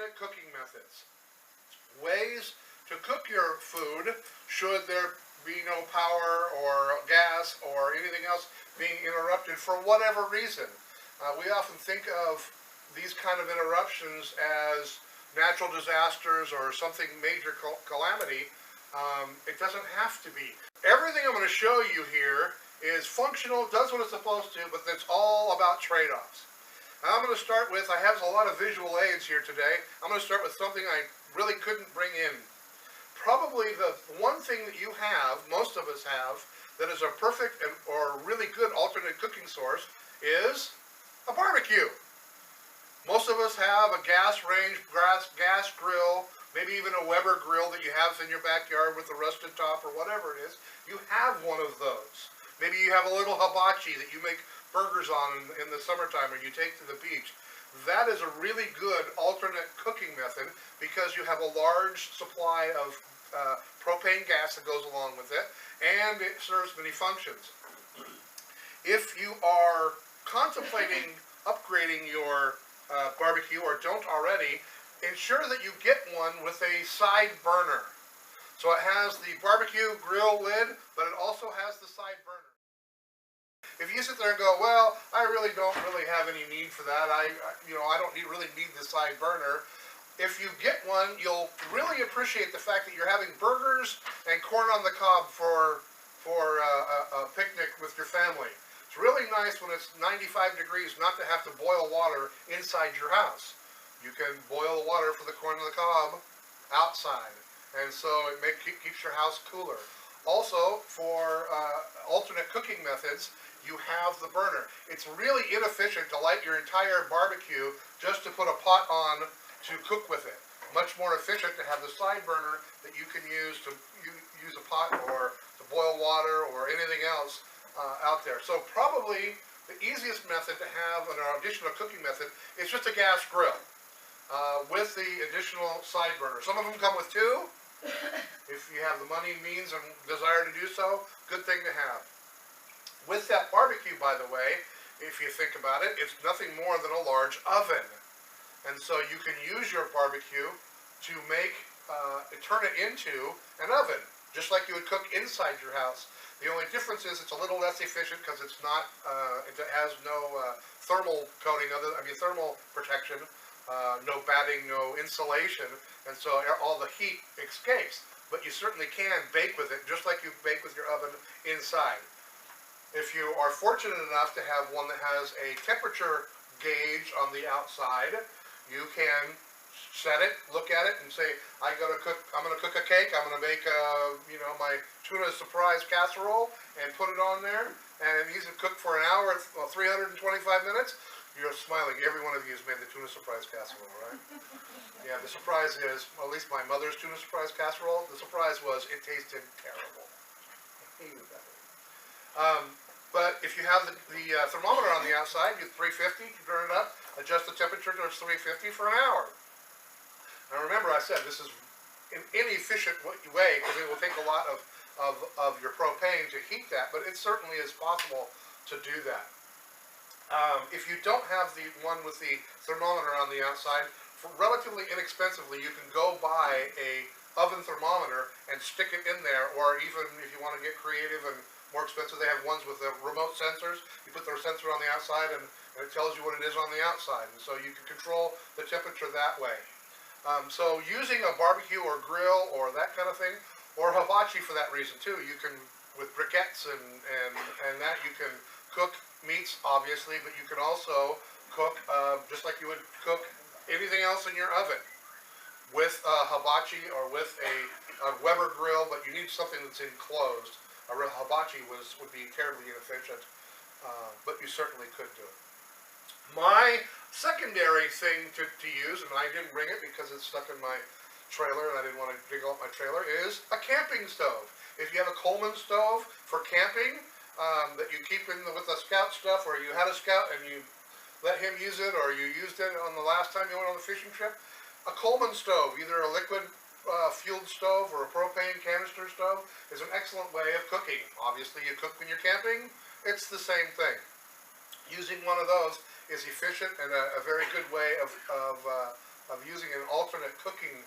alternate cooking methods. Ways to cook your food should there be no power or gas or anything else being interrupted for whatever reason. We often think of these kind of interruptions as natural disasters or something major calamity. It doesn't have to be. Everything I'm going to show you here is functional, does what it's supposed to, but it's all about trade-offs. Now I'm going to start with, I have a lot of visual aids here today. I'm going to start with something I really couldn't bring in. Probably the one thing that you have, most of us have, that is a perfect or really good alternate cooking source is a barbecue. Most of us have a gas range, gas grill, maybe even a Weber grill that you have in your backyard with a rusted top or whatever it is. You have one of those. Maybe you have a little hibachi that you make burgers on in the summertime or you take to the beach. That is a really good alternate cooking method because you have a large supply of propane gas that goes along with it, and it serves many functions. If you are contemplating upgrading your barbecue or don't already, ensure that you get one with a side burner. So it has the barbecue grill lid, but it also has the side burner. If you sit there and go, well, I really don't have any need for that. I don't really need the side burner. If you get one, you'll really appreciate the fact that you're having burgers and corn on the cob for a picnic with your family. It's really nice when it's 95 degrees not to have to boil water inside your house. You can boil the water for the corn on the cob outside, and so it keeps your house cooler. Also, for alternate cooking methods, you have the burner. It's really inefficient to light your entire barbecue just to put a pot on to cook with it. Much more efficient to have the side burner that you can use to use a pot or to boil water or anything else out there. So probably the easiest method to have in our additional cooking method is just a gas grill with the additional side burner. Some of them come with two. If you have the money, means, and desire to do so, good thing to have. With that barbecue, by the way, if you think about it, it's nothing more than a large oven. And so you can use your barbecue to turn it into an oven, just like you would cook inside your house. The only difference is it's a little less efficient because it's not, it has no thermal coating, thermal protection, no batting, no insulation, and so all the heat escapes. But you certainly can bake with it, just like you bake with your oven inside. If you are fortunate enough to have one that has a temperature gauge on the outside, you can set it, look at it, and say, I'm going to cook a cake. I'm going to make my tuna surprise casserole and put it on there, and these will cook for an hour, 325 minutes. You're smiling. Every one of you has made the tuna surprise casserole, right? Yeah, the surprise is, well, at least my mother's tuna surprise casserole, the surprise was it tasted terrible. I hated that. But if you have the thermometer on the outside, you 350, you turn it up, adjust the temperature to 350 for an hour. Now remember, I said this is an inefficient way because it will take a lot of your propane to heat that, but it certainly is possible to do that. If you don't have the one with the thermometer on the outside, for relatively inexpensively, you can go buy a oven thermometer and stick it in there, or even if you want to get creative and more expensive, they have ones with the remote sensors. You put their sensor on the outside and it tells you what it is on the outside, and so you can control the temperature that way. So using a barbecue or grill or that kind of thing, or hibachi for that reason too, you can, with briquettes and that, you can cook meats obviously, but you can also cook just like you would cook anything else in your oven with a hibachi or with a Weber grill, but you need something that's enclosed. A real hibachi would be terribly inefficient, but you certainly could do it. My secondary thing to use, and I didn't bring it because it's stuck in my trailer and I didn't want to dig out my trailer, is a camping stove. If you have a Coleman stove for camping that you keep in with the scout stuff, or you had a scout and you let him use it, or you used it on the last time you went on the fishing trip, a Coleman stove, either a liquid fueled stove or a propane canister stove, is an excellent way of cooking. Obviously you cook when you're camping, it's the same thing. Using one of those is efficient and a very good way of of using an alternate cooking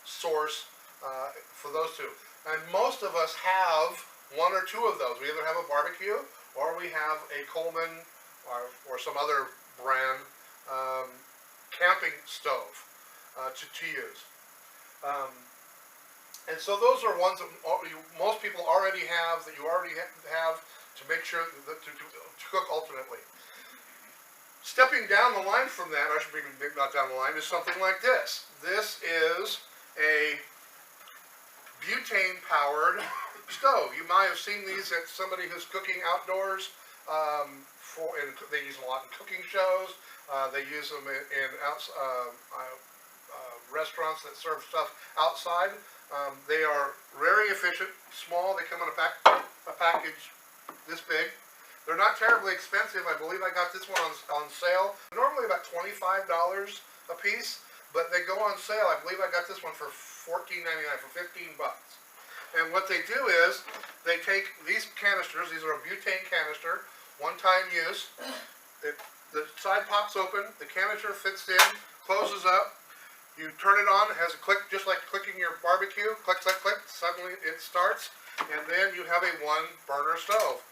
source for those two. And most of us have one or two of those. We either have a barbecue or we have a Coleman or some other brand camping stove to use. And so those are ones that most people already have, that you already have to make sure that to cook alternately. Stepping down the line from that, I should maybe not down the line, is something like this. This is a butane-powered stove. You might have seen these at somebody who's cooking outdoors. They use them a lot in cooking shows. They use them in restaurants that serve stuff outside. They are very efficient, small. They come in a package this big. They're not terribly expensive. I believe I got this one on sale. Normally about $25 a piece, but they go on sale. I believe I got this one for $14.99, for 15 bucks. And what they do is they take these canisters. These are a butane canister, one-time use. The side pops open. The canister fits in, closes up. You turn it on. It has a click, just like clicking your barbecue. Click, click, click. Suddenly it starts, and then you have a one-burner stove.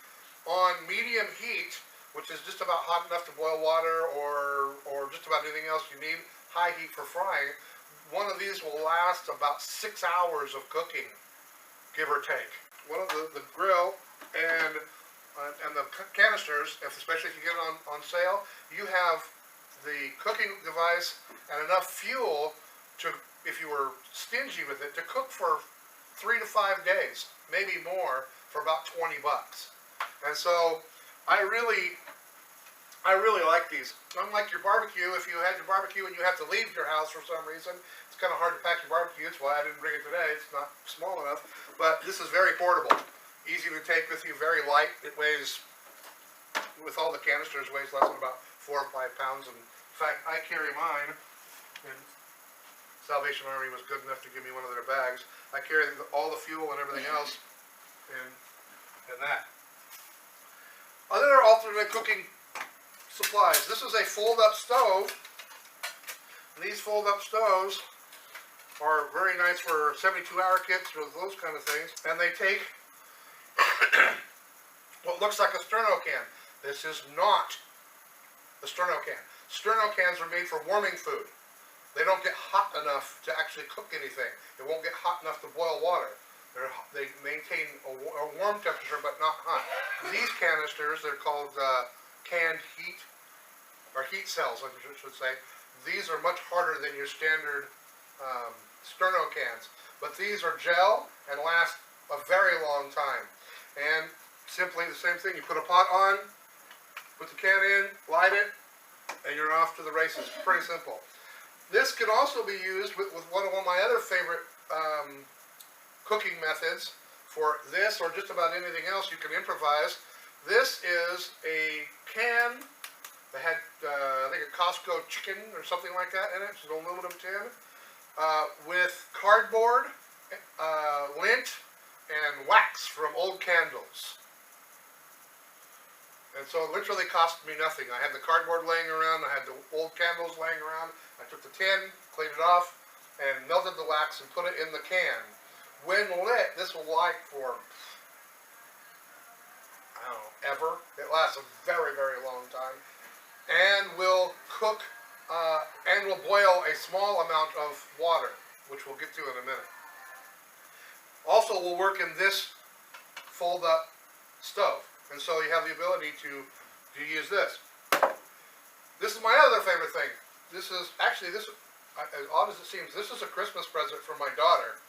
On medium heat, which is just about hot enough to boil water or just about anything else you need, high heat for frying, one of these will last about 6 hours of cooking, give or take. One of the grill and the canisters, especially if you get it on sale, you have the cooking device and enough fuel to, if you were stingy with it, to cook for 3 to 5 days, maybe more, for about 20 bucks. And so I really like these. Unlike your barbecue, if you had your barbecue and you have to leave your house for some reason, it's kind of hard to pack your barbecue. That's why I didn't bring it today. It's not small enough. But this is very portable. Easy to take with you, very light. It weighs, with all the canisters, weighs less than about 4 or 5 pounds. And in fact, I carry mine, and Salvation Army was good enough to give me one of their bags. I carry all the fuel and everything else in that. Other alternate cooking supplies. This is a fold-up stove. These fold-up stoves are very nice for 72-hour kits or those kind of things. And they take what looks like a sterno can. This is not a sterno can. Sterno cans are made for warming food. They don't get hot enough to actually cook anything. It won't get hot enough to boil water. They maintain a warm temperature, but not hot. These canisters, they're called canned heat, or heat cells, I should say. These are much harder than your standard sterno cans. But these are gel and last a very long time. And simply the same thing. You put a pot on, put the can in, light it, and you're off to the races. Pretty simple. This can also be used with one of my other favorite cooking methods. For this or just about anything else you can improvise. This is a can that had I think a Costco chicken or something like that in it. It's an aluminum tin with cardboard, lint, and wax from old candles. And so it literally cost me nothing. I had the cardboard laying around, I had the old candles laying around. I took the tin, cleaned it off, and melted the wax and put it in the can. When lit, this will light for, I don't know, ever. It lasts a very, very long time. And will cook, and will boil a small amount of water, which we'll get to in a minute. Also will work in this fold-up stove. And so you have the ability to use this. This is my other favorite thing. This is, actually, as odd as it seems, this is a Christmas present for my daughter.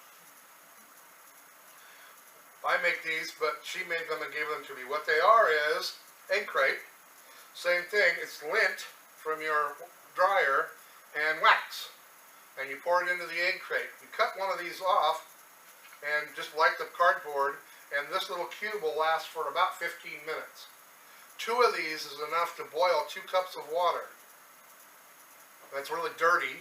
I make these, but she made them and gave them to me. What they are is egg crate. Same thing, it's lint from your dryer and wax. And you pour it into the egg crate. You cut one of these off and just light the cardboard, and this little cube will last for about 15 minutes. 2 of these is enough to boil 2 cups of water. That's really dirty.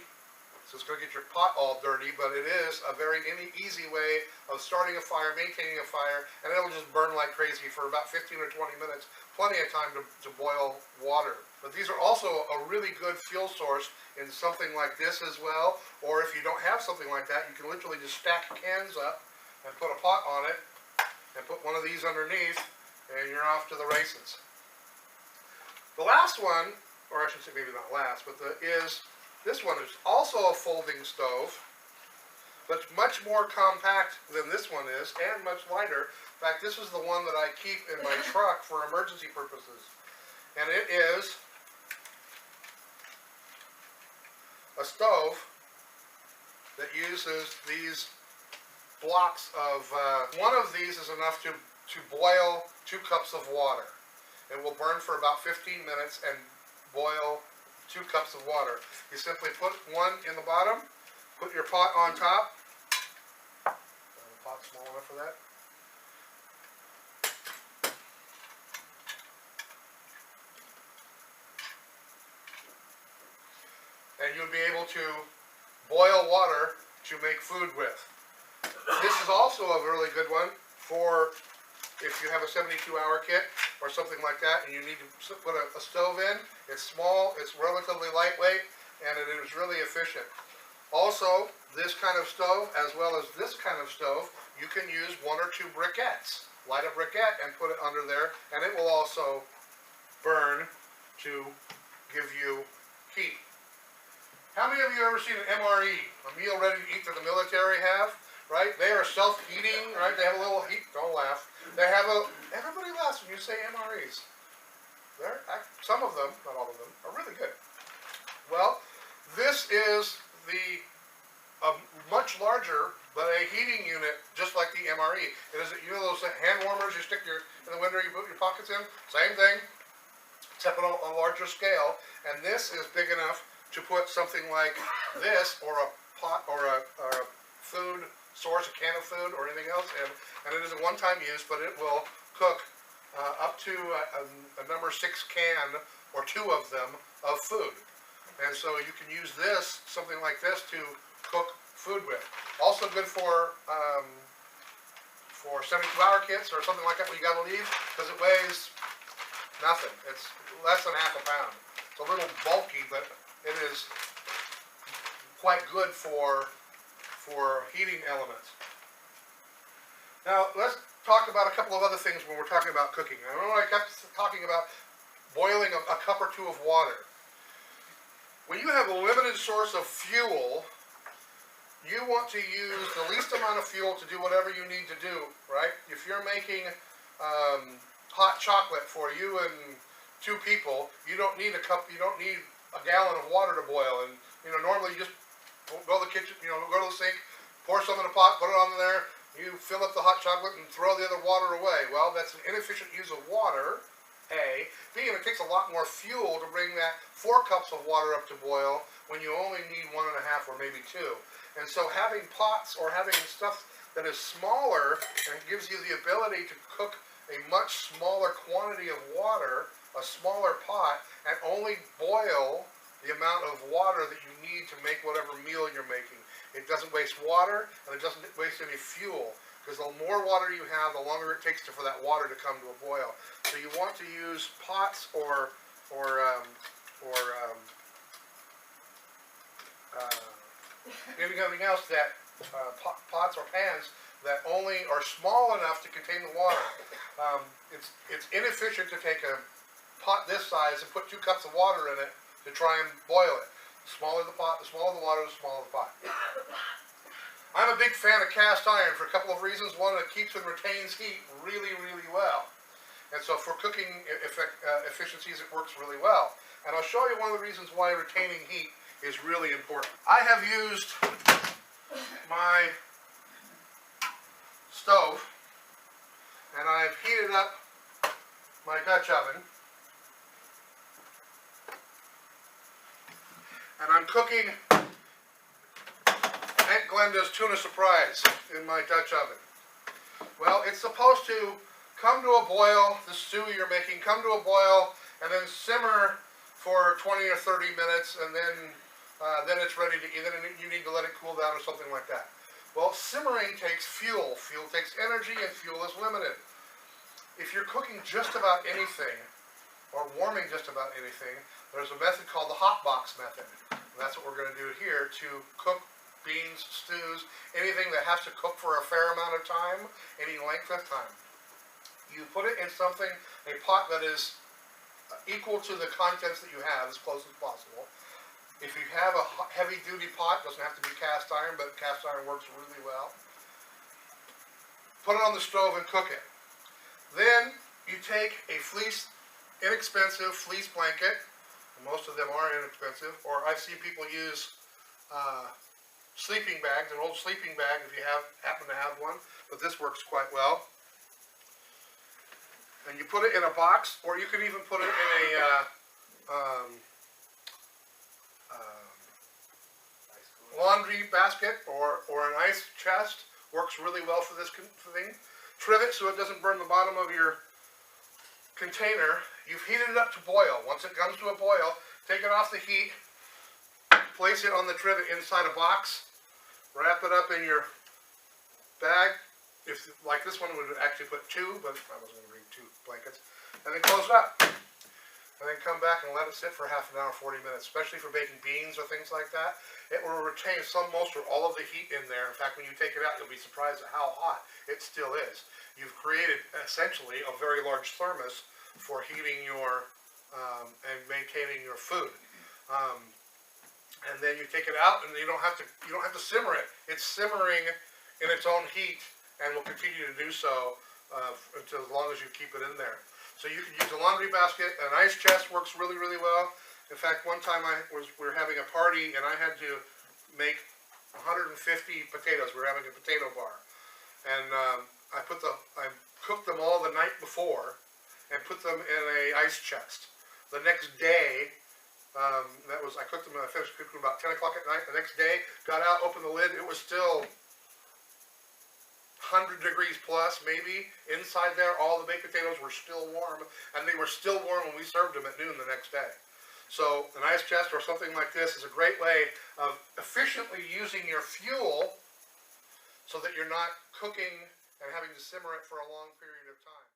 So it's going to get your pot all dirty, but it is a very easy way of starting a fire, maintaining a fire, and it'll just burn like crazy for about 15 or 20 minutes. plenty of time to boil water. But these are also a really good fuel source in something like this as well. Or if you don't have something like that, you can literally just stack cans up and put a pot on it and put one of these underneath, and you're off to the races. The last one, or I should say maybe not last, but is this one is also a folding stove, but much more compact than this one is and much lighter. In fact, this is the one that I keep in my truck for emergency purposes. And it is a stove that uses these blocks of, one of these is enough to boil 2 cups of water. It will burn for about 15 minutes and boil 2 cups of water. You simply put one in the bottom, put your pot on top. The pot's small enough for that. And you'll be able to boil water to make food with. This is also a really good one for if you have a 72-hour kit or something like that and you need to put a stove in. It's small, it's relatively lightweight, and it is really efficient. Also, this kind of stove, as well as this kind of stove, you can use 1 or 2 briquettes. Light a briquette and put it under there, and it will also burn to give you heat. How many of you have ever seen an MRE, a meal ready to eat that the military have? Right? They are self-heating, right? They have a little heat. Don't laugh. They have everybody laughs when you say MREs. Some of them, not all of them, are really good. Well, this is a much larger, but a heating unit, just like the MRE. It is, you know those hand warmers you stick in the winter, you put your pockets in? Same thing, except on a larger scale. And this is big enough to put something like this, or a pot, or a food source, a can of food, or anything else in. And it is a one-time use, but it will cook up to a number 6 can, or 2 of them, of food. And so you can use this, something like this, to cook food with. Also good for 72-hour kits or something like that when you gotta leave, because it weighs nothing. It's less than half a pound. It's a little bulky, but it is quite good for heating elements. Now let's talk about a couple of other things when we're talking about cooking. I remember I kept talking about boiling a cup or 2 of water. When you have a limited source of fuel, you want to use the least amount of fuel to do whatever you need to do, right? If you're making hot chocolate for you and 2 people, you don't need a gallon of water to boil. And normally you just go to the kitchen, go to the sink, pour some in a pot, put it on there, you fill up the hot chocolate and throw the other water away. Well, that's an inefficient use of water, A. B, and it takes a lot more fuel to bring that 4 cups of water up to boil when you only need 1.5 or maybe 2. And so having pots or having stuff that is smaller and gives you the ability to cook a much smaller quantity of water, a smaller pot, and only boil the amount of water that you need to make whatever meal you're making. It doesn't waste water, and it doesn't waste any fuel, because the more water you have, the longer it takes for that water to come to a boil. So you want to use pots or anything else that pots or pans that only are small enough to contain the water. It's inefficient to take a pot this size and put 2 cups of water in it to try and boil it. The smaller the pot, the smaller the water, the smaller the pot. I'm a big fan of cast iron for a couple of reasons. One, it keeps and retains heat really, really well. And so for cooking efficiencies, it works really well. And I'll show you one of the reasons why retaining heat is really important. I have used my stove, and I've heated up my Dutch oven. And I'm cooking Aunt Glenda's tuna surprise in my Dutch oven. Well, it's supposed to come to a boil, the stew you're making, come to a boil, and then simmer for 20 or 30 minutes, and then it's ready to eat. Then you need to let it cool down or something like that. Well, simmering takes fuel. Fuel takes energy, and fuel is limited. if you're cooking just about anything, or warming just about anything, there's a method called the hot box method. And that's what we're going to do here to cook beans, stews, anything that has to cook for a fair amount of time, any length of time. You put it in something, a pot that is equal to the contents that you have, as close as possible. If you have a heavy duty pot, doesn't have to be cast iron, but cast iron works really well. Put it on the stove and cook it. Then you take a inexpensive fleece blanket. Most of them are inexpensive, or I've seen people use sleeping bags, an old sleeping bag if you happen to have one, but this works quite well. And you put it in a box, or you can even put it in a laundry basket or an ice chest. Works really well for this thing. Trivet so it doesn't burn the bottom of your container. You've heated it up to boil. Once it comes to a boil, take it off the heat, place it on the trivet inside a box, wrap it up in your bag. If, like this one, would actually put two, but I wasn't going to read 2 blankets. And then close it up. And then come back and let it sit for half an hour, 40 minutes, especially for baking beans or things like that. It will retain most or all of the heat in there. In fact, when you take it out, you'll be surprised at how hot it still is. You've created, essentially, a very large thermos for heating your and maintaining your food. And then you take it out, and you don't have to simmer it. It's simmering in its own heat, and will continue to do so until as long as you keep it in there. So you can use a laundry basket. An ice chest works really, really well. In fact, one time we were having a party, and I had to make 150 potatoes. We were having a potato bar, and I cooked them all the night before, and put them in a ice chest. The next day, I cooked them. I finished cooking about 10 o'clock at night. The next day, got out, opened the lid. It was still 100 degrees plus, maybe, inside there. All the baked potatoes were still warm, and they were still warm when we served them at noon the next day. So an ice chest or something like this is a great way of efficiently using your fuel so that you're not cooking and having to simmer it for a long period of time.